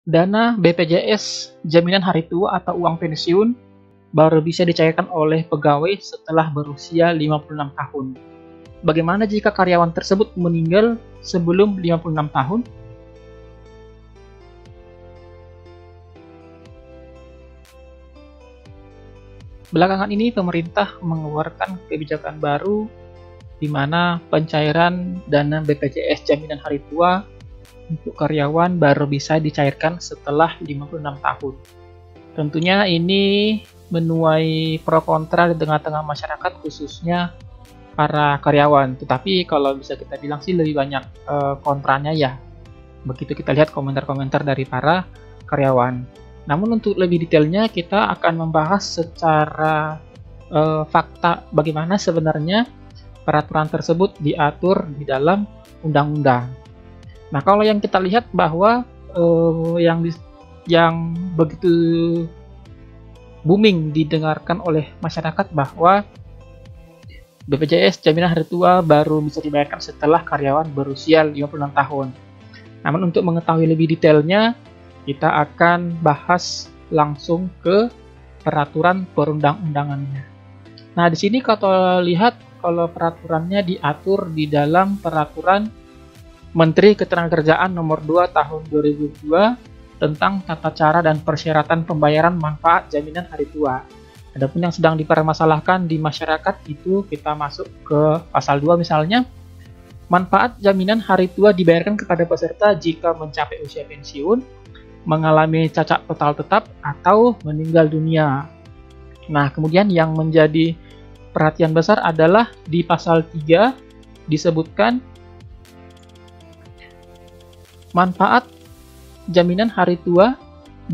Dana BPJS Jaminan Hari Tua atau uang pensiun baru bisa dicairkan oleh pegawai setelah berusia 56 tahun. Bagaimana jika karyawan tersebut meninggal sebelum 56 tahun? Belakangan ini pemerintah mengeluarkan kebijakan baru di mana pencairan dana BPJS Jaminan Hari Tua untuk karyawan baru bisa dicairkan setelah 56 tahun. Tentunya ini menuai pro kontra di tengah-tengah masyarakat, khususnya para karyawan. Tetapi kalau bisa kita bilang sih lebih banyak kontranya ya. Begitu kita lihat komentar-komentar dari para karyawan. Namun untuk lebih detailnya kita akan membahas secara fakta bagaimana sebenarnya peraturan tersebut diatur di dalam undang-undang. Nah, kalau yang kita lihat bahwa yang begitu booming didengarkan oleh masyarakat bahwa BPJS Jaminan Hari Tua baru bisa dibayarkan setelah karyawan berusia 56 tahun. Namun untuk mengetahui lebih detailnya, kita akan bahas langsung ke peraturan perundang-undangannya. Nah, di sini kalau lihat kalau peraturannya diatur di dalam peraturan Menteri Ketenagakerjaan Nomor 2 Tahun 2002 tentang tata cara dan persyaratan pembayaran manfaat jaminan hari tua. Adapun yang sedang dipermasalahkan di masyarakat itu kita masuk ke pasal 2 misalnya. Manfaat jaminan hari tua dibayarkan kepada peserta jika mencapai usia pensiun, mengalami cacat total tetap, atau meninggal dunia. Nah, kemudian yang menjadi perhatian besar adalah di pasal 3 disebutkan manfaat jaminan hari tua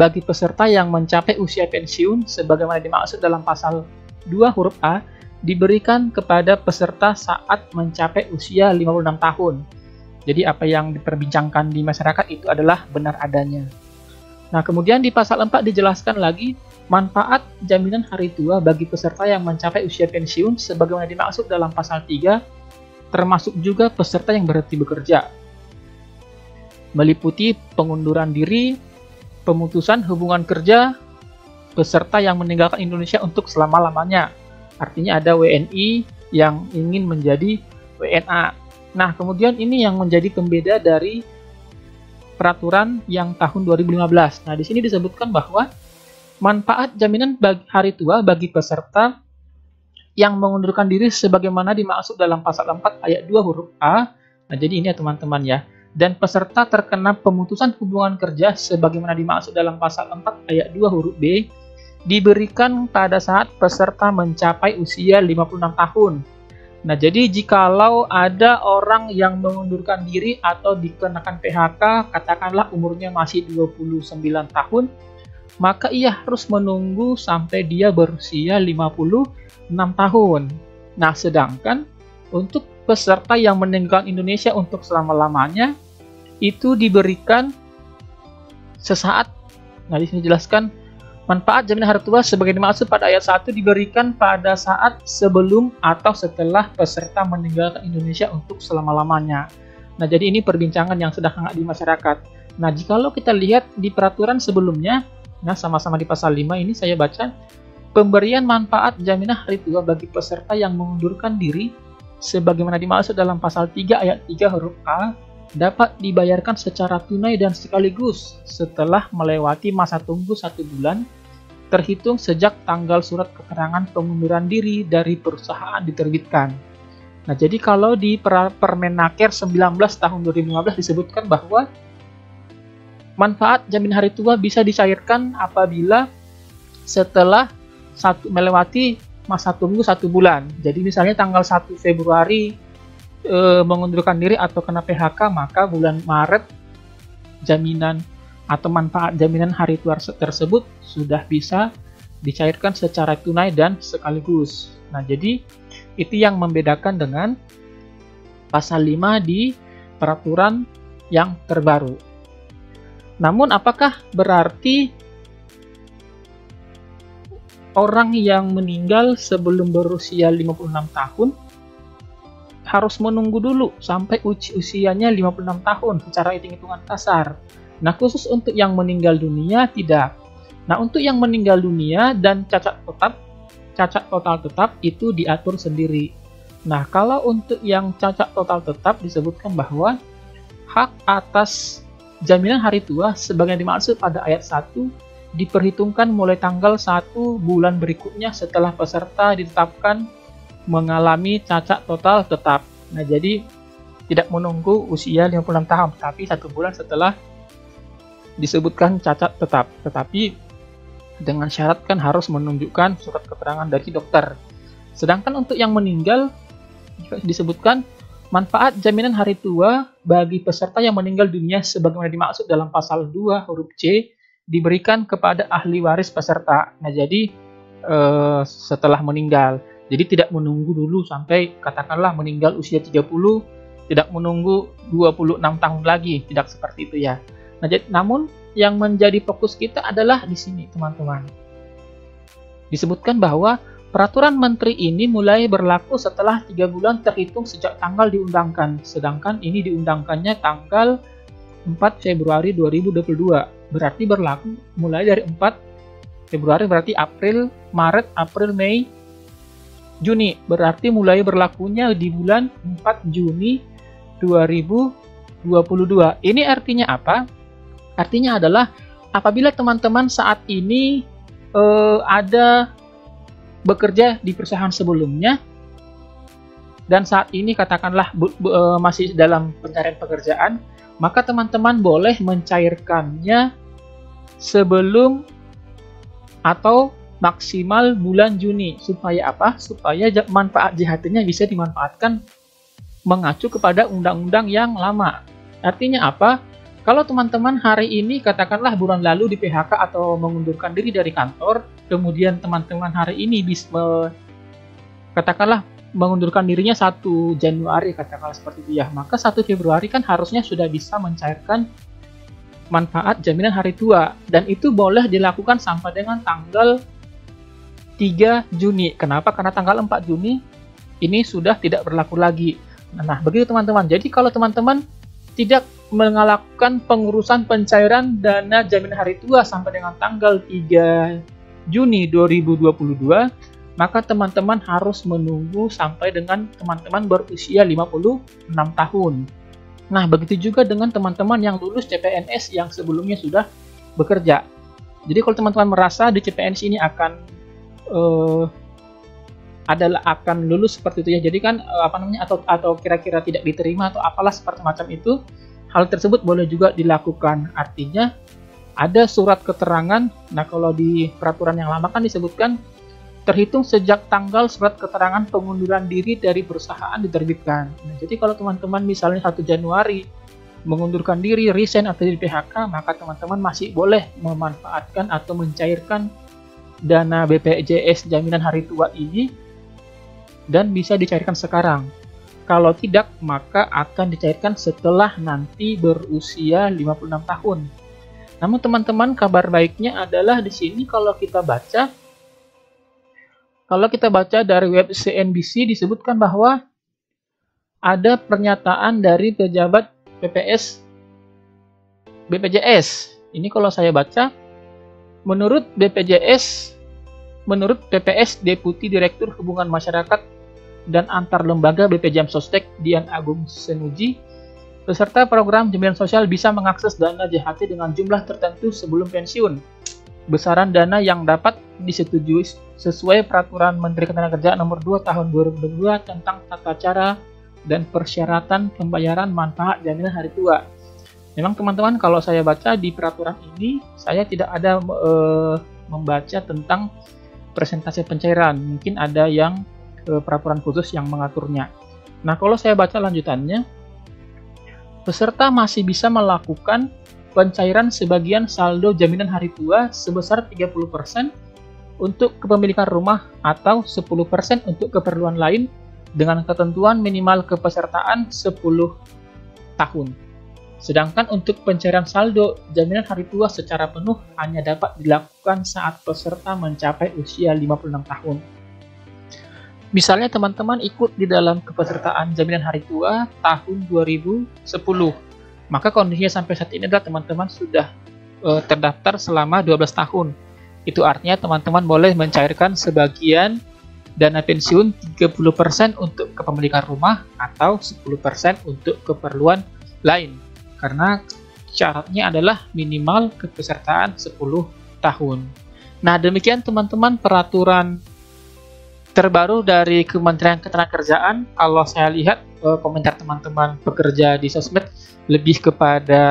bagi peserta yang mencapai usia pensiun sebagaimana dimaksud dalam pasal 2 huruf A diberikan kepada peserta saat mencapai usia 56 tahun. Jadi apa yang diperbincangkan di masyarakat itu adalah benar adanya. Nah, kemudian di pasal 4 dijelaskan lagi manfaat jaminan hari tua bagi peserta yang mencapai usia pensiun sebagaimana dimaksud dalam pasal 3 termasuk juga peserta yang berhenti bekerja, meliputi pengunduran diri, pemutusan hubungan kerja, peserta yang meninggalkan Indonesia untuk selama-lamanya. Artinya ada WNI yang ingin menjadi WNA. Nah, kemudian ini yang menjadi pembeda dari peraturan yang tahun 2015. Nah, di sini disebutkan bahwa manfaat jaminan hari tua bagi peserta yang mengundurkan diri sebagaimana dimaksud dalam pasal 4 ayat 2 huruf A. Nah, jadi ini ya teman-teman ya. Dan peserta terkena pemutusan hubungan kerja sebagaimana dimaksud dalam pasal 4 ayat 2 huruf B diberikan pada saat peserta mencapai usia 56 tahun. Nah, jadi jikalau ada orang yang mengundurkan diri atau dikenakan PHK, katakanlah umurnya masih 29 tahun, maka ia harus menunggu sampai dia berusia 56 tahun. Nah, sedangkan untuk peserta yang meninggalkan Indonesia untuk selama-lamanya itu diberikan sesaat. Nah, di sini dijelaskan manfaat jaminan hari tua sebagai dimaksud pada ayat 1 diberikan pada saat sebelum atau setelah peserta meninggalkan Indonesia untuk selama-lamanya. Nah, jadi ini perbincangan yang sedang hangat di masyarakat. Nah, jikalau kita lihat di peraturan sebelumnya, nah sama-sama di pasal 5 ini saya baca, pemberian manfaat jaminan hari tua bagi peserta yang mengundurkan diri sebagaimana dimaksud dalam pasal 3 ayat 3 huruf A dapat dibayarkan secara tunai dan sekaligus setelah melewati masa tunggu 1 bulan terhitung sejak tanggal surat keterangan pengunduran diri dari perusahaan diterbitkan. Nah, jadi kalau di Permenaker 19 tahun 2015 disebutkan bahwa manfaat jaminan hari tua bisa dicairkan apabila setelah melewati masa tunggu 1 bulan. Jadi misalnya tanggal 1 Februari mengundurkan diri atau kena PHK, maka bulan Maret jaminan atau manfaat jaminan hari tua tersebut sudah bisa dicairkan secara tunai dan sekaligus. Nah, jadi itu yang membedakan dengan pasal 5 di peraturan yang terbaru. Namun apakah berarti orang yang meninggal sebelum berusia 56 tahun harus menunggu dulu sampai usianya 56 tahun secara hitung-hitungan kasar? Nah, khusus untuk yang meninggal dunia tidak. Nah, untuk yang meninggal dunia dan cacat total tetap itu diatur sendiri. Nah, kalau untuk yang cacat total tetap disebutkan bahwa hak atas jaminan hari tua sebagaimana dimaksud pada ayat 1 diperhitungkan mulai tanggal 1 bulan berikutnya setelah peserta ditetapkan mengalami cacat total tetap. Nah, jadi tidak menunggu usia 56 tahun, tapi 1 bulan setelah disebutkan cacat tetap. Tetapi dengan syarat kan harus menunjukkan surat keterangan dari dokter. Sedangkan untuk yang meninggal disebutkan manfaat jaminan hari tua bagi peserta yang meninggal dunia sebagaimana dimaksud dalam pasal 2 huruf C diberikan kepada ahli waris peserta. Nah, jadi setelah meninggal. Jadi tidak menunggu dulu sampai katakanlah meninggal usia 30, tidak menunggu 26 tahun lagi, tidak seperti itu ya. Nah, namun yang menjadi fokus kita adalah di sini, teman-teman. Disebutkan bahwa peraturan menteri ini mulai berlaku setelah 3 bulan terhitung sejak tanggal diundangkan. Sedangkan ini diundangkannya tanggal 4 Februari 2022. Berarti berlaku mulai dari 4 Februari, berarti April, Maret, April, Mei, Juni. Berarti mulai berlakunya di bulan 4 Juni 2022. Ini artinya apa? Artinya adalah apabila teman-teman saat ini ada bekerja di perusahaan sebelumnya dan saat ini katakanlah masih dalam pencarian pekerjaan, maka teman-teman boleh mencairkannya sebelum atau maksimal bulan Juni. Supaya apa? Supaya manfaat JHT-nya bisa dimanfaatkan mengacu kepada undang-undang yang lama. Artinya apa? Kalau teman-teman hari ini katakanlah bulan lalu di PHK atau mengundurkan diri dari kantor, kemudian teman-teman hari ini bisa katakanlah mengundurkan dirinya 1 Januari, katakanlah seperti itu ya, maka 1 Februari kan harusnya sudah bisa mencairkan manfaat jaminan hari tua, dan itu boleh dilakukan sampai dengan tanggal 3 Juni. Kenapa? Karena tanggal 4 Juni ini sudah tidak berlaku lagi. Nah, begitu teman-teman. Jadi kalau teman-teman tidak melakukan pengurusan pencairan dana jaminan hari tua sampai dengan tanggal 3 Juni 2022, maka teman-teman harus menunggu sampai dengan teman-teman berusia 56 tahun. Nah, begitu juga dengan teman-teman yang lulus CPNS yang sebelumnya sudah bekerja. Jadi kalau teman-teman merasa di CPNS ini akan lulus seperti itu ya. Jadi kan atau kira-kira tidak diterima atau apalah seperti macam itu, hal tersebut boleh juga dilakukan. Artinya ada surat keterangan. Nah, kalau di peraturan yang lama kan disebutkan terhitung sejak tanggal surat keterangan pengunduran diri dari perusahaan diterbitkan. Nah, jadi kalau teman-teman misalnya 1 Januari mengundurkan diri, resign atau di PHK, maka teman-teman masih boleh memanfaatkan atau mencairkan dana BPJS jaminan hari tua ini dan bisa dicairkan sekarang. Kalau tidak, maka akan dicairkan setelah nanti berusia 56 tahun. Namun teman-teman, kabar baiknya adalah di sini kalau kita baca dari web CNBC disebutkan bahwa ada pernyataan dari pejabat BPJS. Ini kalau saya baca, menurut BPJS, menurut PPS Deputi Direktur Hubungan Masyarakat dan Antar Lembaga BPJM Sostek Dian Agung Senuji, peserta program jaminan sosial bisa mengakses dana JHT dengan jumlah tertentu sebelum pensiun. Besaran dana yang dapat disetujui sesuai Peraturan Menteri Ketenagakerjaan Nomor 2 Tahun 2022 tentang tata cara dan persyaratan pembayaran manfaat jaminan hari tua. Memang teman-teman, kalau saya baca di peraturan ini, saya tidak ada membaca tentang persentase pencairan. Mungkin ada yang peraturan khusus yang mengaturnya. Nah, kalau saya baca lanjutannya, peserta masih bisa melakukan pencairan sebagian saldo jaminan hari tua sebesar 30% untuk kepemilikan rumah atau 10% untuk keperluan lain dengan ketentuan minimal kepesertaan 10 tahun. Sedangkan untuk pencairan saldo jaminan hari tua secara penuh hanya dapat dilakukan saat peserta mencapai usia 56 tahun. Misalnya teman-teman ikut di dalam kepesertaan jaminan hari tua tahun 2010. Maka kondisinya sampai saat ini adalah teman-teman sudah terdaftar selama 12 tahun. Itu artinya teman-teman boleh mencairkan sebagian dana pensiun 30% untuk kepemilikan rumah atau 10% untuk keperluan lain. Karena syaratnya adalah minimal kepesertaan 10 tahun. Nah, demikian teman-teman peraturan terbaru dari Kementerian Ketenagakerjaan. Kalau saya lihat komentar teman-teman pekerja di sosmed lebih kepada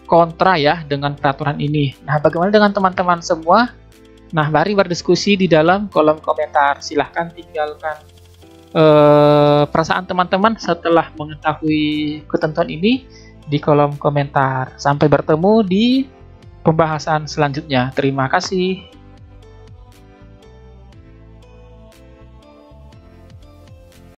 kontra ya dengan peraturan ini. Nah, bagaimana dengan teman-teman semua? Nah, mari berdiskusi di dalam kolom komentar. Silahkan tinggalkan perasaan teman-teman setelah mengetahui ketentuan ini di kolom komentar. Sampai bertemu di pembahasan selanjutnya. Terima kasih.